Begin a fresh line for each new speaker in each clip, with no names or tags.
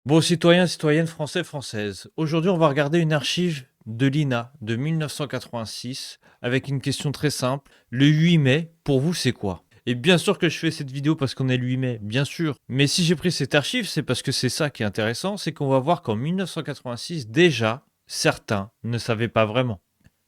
Bon, citoyens, citoyennes français, françaises, aujourd'hui on va regarder une archive de l'INA de 1986 avec une question très simple. Le 8 mai, pour vous, c'est quoi? Et bien sûr que je fais cette vidéo parce qu'on est le 8 mai, bien sûr. Mais si j'ai pris cette archive, c'est parce que c'est ça qui est intéressant, c'est qu'on va voir qu'en 1986, déjà, certains ne savaient pas vraiment.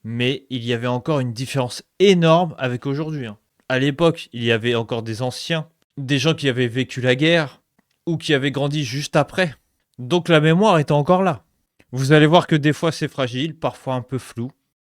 Mais il y avait encore une différence énorme avec aujourd'hui, hein. À l'époque, il y avait encore des anciens, des gens qui avaient vécu la guerre ou qui avaient grandi juste après. Donc la mémoire était encore là. Vous allez voir que des fois c'est fragile, parfois un peu flou,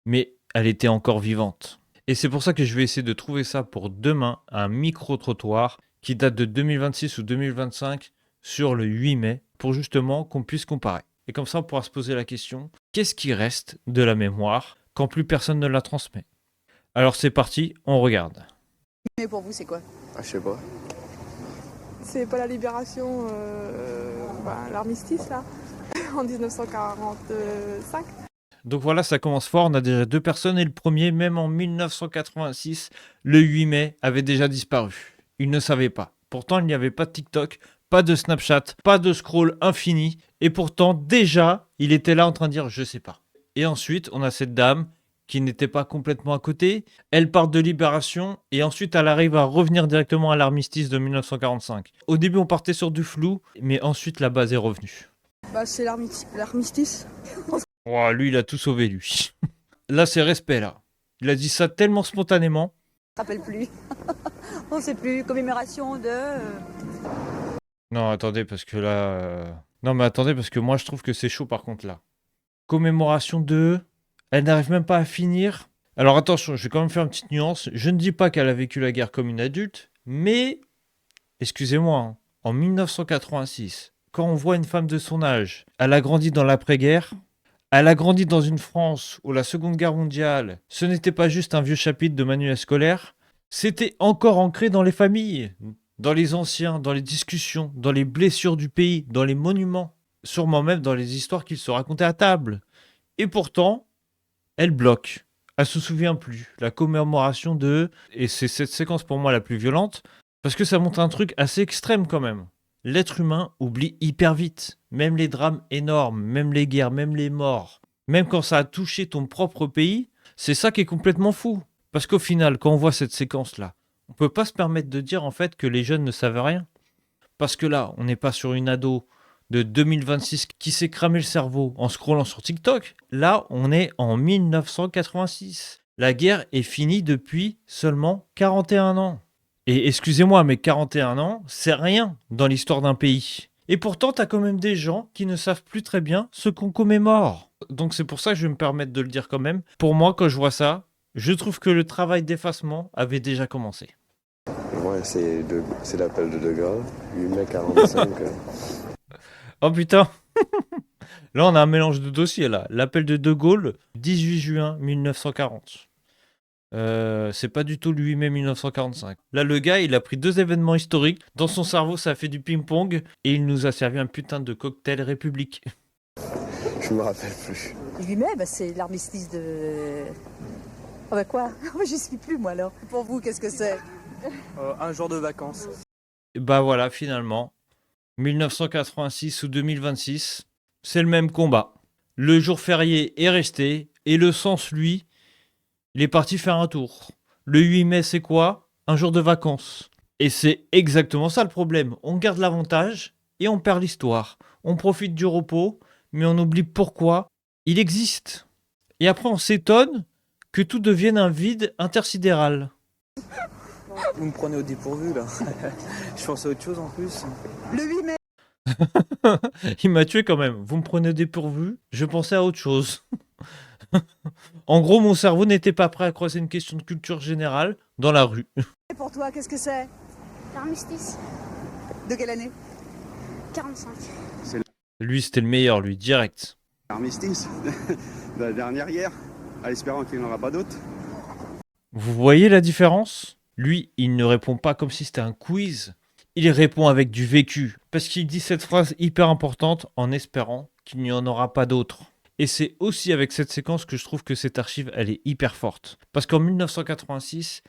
mais elle était encore vivante. Et c'est pour ça que je vais essayer de trouver ça pour demain, un micro-trottoir qui date de 2026 ou 2025 sur le 8 mai, pour justement qu'on puisse comparer. Et comme ça on pourra se poser la question, qu'est-ce qui reste de la mémoire quand plus personne ne la transmet? Alors c'est parti, on regarde.
Mais pour vous, c'est quoi?
Ah, je sais pas.
C'est pas la libération, l'armistice là, en 1945.
Donc voilà, ça commence fort, on a déjà deux personnes et le premier, même en 1986, le 8 mai, avait déjà disparu. Il ne savait pas. Pourtant, il n'y avait pas de TikTok, pas de Snapchat, pas de scroll infini, et pourtant, déjà, il était là en train de dire « je sais pas ». Et ensuite, on a cette dame qui n'était pas complètement à côté, elle part de Libération, et ensuite elle arrive à revenir directement à l'armistice de 1945. Au début, on partait sur du flou, mais ensuite la base est revenue.
Bah, c'est l'armistice.
Oh, lui, il a tout sauvé, lui. Là, c'est respect, là. Il a dit ça tellement spontanément.
Je me rappelle plus. On sait plus. Commémoration de.
Non, attendez, parce que là... Non, mais attendez, parce que moi, je trouve que c'est chaud, par contre, là. Commémoration de... Elle n'arrive même pas à finir. Alors, attention, je vais quand même faire une petite nuance. Je ne dis pas qu'elle a vécu la guerre comme une adulte, mais... Excusez-moi, hein, en 1986, quand on voit une femme de son âge, elle a grandi dans l'après-guerre, elle a grandi dans une France où la Seconde Guerre mondiale, ce n'était pas juste un vieux chapitre de manuel scolaire, c'était encore ancré dans les familles, dans les anciens, dans les discussions, dans les blessures du pays, dans les monuments, sûrement même dans les histoires qu'ils se racontaient à table. Et pourtant, elle bloque. Elle se souvient plus. La commémoration de... Et c'est cette séquence pour moi la plus violente, parce que ça montre un truc assez extrême quand même. L'être humain oublie hyper vite. Même les drames énormes, même les guerres, même les morts. Même quand ça a touché ton propre pays, c'est ça qui est complètement fou. Parce qu'au final, quand on voit cette séquence-là, on peut pas se permettre de dire en fait que les jeunes ne savent rien. Parce que là, on n'est pas sur une ado de 2026 qui s'est cramé le cerveau en scrollant sur TikTok. Là, on est en 1986. La guerre est finie depuis seulement 41 ans. Et excusez-moi, mais 41 ans, c'est rien dans l'histoire d'un pays. Et pourtant, t'as quand même des gens qui ne savent plus très bien ce qu'on commémore. Donc c'est pour ça que je vais me permettre de le dire quand même. Pour moi, quand je vois ça, je trouve que le travail d'effacement avait déjà commencé.
Ouais, c'est l'appel de Gaulle. 8 mai 45.
Oh putain. Là, on a un mélange de dossiers, là. L'appel de De Gaulle, 18 juin 1940. C'est pas du tout le 8 mai 1945. Là, le gars, il a pris deux événements historiques. Dans son cerveau, ça a fait du ping-pong. Et il nous a servi un putain de cocktail République.
Je me rappelle plus.
Le 8 mai, bah, c'est l'armistice de. Ah bah quoi? J'y suis plus, moi alors. Pour vous, qu'est-ce que c'est?
Un jour de vacances.
Et bah voilà, finalement. 1986 ou 2026, c'est le même combat. Le jour férié est resté. Et le sens, lui, il est parti faire un tour. Le 8 mai, c'est quoi? Un jour de vacances. Et c'est exactement ça le problème. On garde l'avantage et on perd l'histoire. On profite du repos, mais on oublie pourquoi il existe. Et après, on s'étonne que tout devienne un vide intersidéral.
Vous me prenez au dépourvu là. Je pense à autre chose en plus.
Le 8 mai.
Il m'a tué quand même. Vous me prenez dépourvu, je pensais à autre chose. En gros, mon cerveau n'était pas prêt à croiser une question de culture générale dans la rue.
Et pour toi, qu'est-ce que c'est?
L'armistice,
De quelle année?
45.
Lui, c'était le meilleur, lui, direct.
Armistice de la dernière guerre, en espérant qu'il n'y en aura pas d'autres.
Vous voyez la différence? Lui, il ne répond pas comme si c'était un quiz. Il répond avec du vécu. Parce qu'il dit cette phrase hyper importante en espérant qu'il n'y en aura pas d'autres. Et c'est aussi avec cette séquence que je trouve que cette archive, elle est hyper forte. Parce qu'en 1986,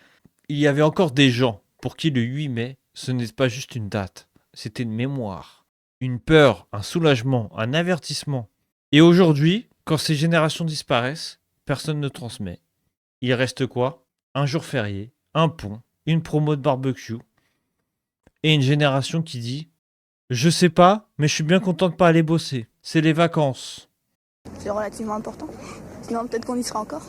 il y avait encore des gens pour qui le 8 mai, ce n'est pas juste une date, c'était une mémoire. une peur, un soulagement, un avertissement. Et aujourd'hui, quand ces générations disparaissent, personne ne transmet. Il reste quoi? Un jour férié, un pont, une promo de barbecue et une génération qui dit « Je sais pas, mais je suis bien content de pas aller bosser. C'est les vacances. »
C'est relativement important. Sinon, peut-être qu'on y sera encore.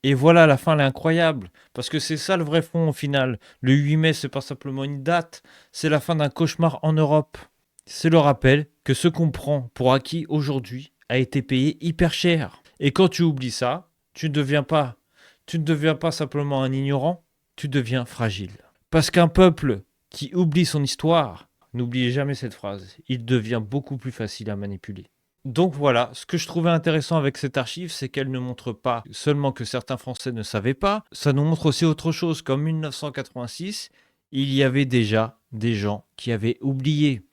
Et voilà, la fin, elle est incroyable. Parce que c'est ça le vrai fond au final. Le 8 mai, c'est pas simplement une date, c'est la fin d'un cauchemar en Europe. C'est le rappel que ce qu'on prend pour acquis aujourd'hui a été payé hyper cher. Et quand tu oublies ça, tu ne deviens pas simplement un ignorant, tu deviens fragile. Parce qu'un peuple qui oublie son histoire, n'oubliez jamais cette phrase, il devient beaucoup plus facile à manipuler. Donc voilà, ce que je trouvais intéressant avec cette archive, c'est qu'elle ne montre pas seulement que certains Français ne savaient pas, ça nous montre aussi autre chose. Comme 1986, il y avait déjà des gens qui avaient oublié,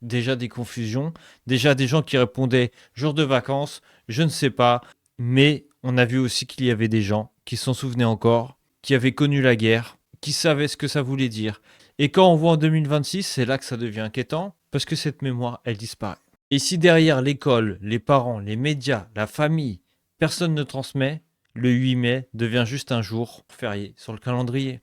déjà des confusions, déjà des gens qui répondaient « jour de vacances, je ne sais pas », mais on a vu aussi qu'il y avait des gens qui s'en souvenaient encore, qui avaient connu la guerre, qui savaient ce que ça voulait dire. Et quand on voit en 2026, c'est là que ça devient inquiétant, parce que cette mémoire, elle disparaît. Et si derrière l'école, les parents, les médias, la famille, personne ne transmet, le 8 mai devient juste un jour férié sur le calendrier.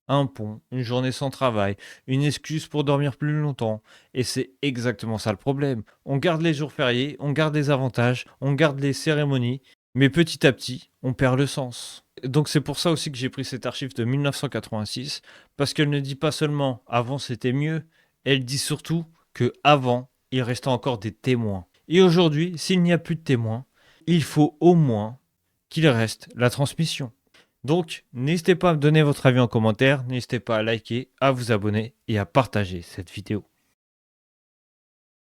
Un pont, une journée sans travail, une excuse pour dormir plus longtemps. Et c'est exactement ça le problème. On garde les jours fériés, on garde les avantages, on garde les cérémonies, mais petit à petit, on perd le sens. Donc c'est pour ça aussi que j'ai pris cette archive de 1986, parce qu'elle ne dit pas seulement « avant c'était mieux », elle dit surtout que avant il restait encore des témoins. Et aujourd'hui, s'il n'y a plus de témoins, il faut au moins qu'il reste la transmission. Donc, n'hésitez pas à me donner votre avis en commentaire, n'hésitez pas à liker, à vous abonner et à partager cette vidéo.